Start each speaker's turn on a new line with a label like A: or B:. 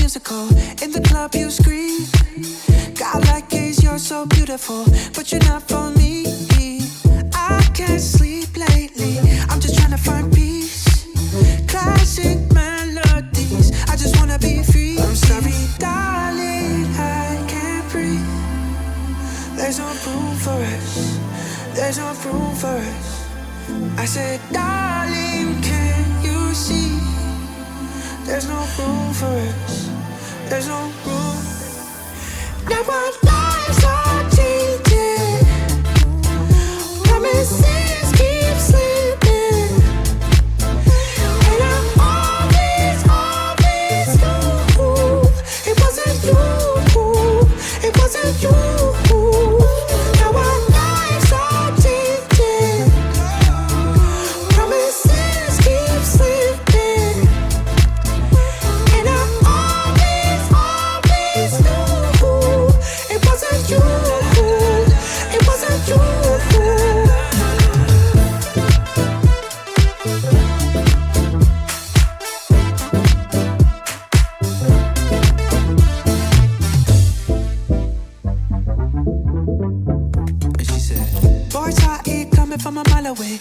A: musical. In the club you scream. God like gaze, you're so beautiful, but you're not for me. I can't sleep lately, I'm just trying to find peace. Classic melodies, I just wanna be free. I'm sorry, darling, I can't breathe. There's no room for us, there's no room for us. I said, darling, can you see? There's no room for us, there's no room. Now our lives are changing, promises keep slipping, and I always knew it wasn't you, it wasn't you. Now our lives are changing, promises keep slipping, and I always knew it wasn't you, it wasn't you. And she said, boys are here coming from a mile away.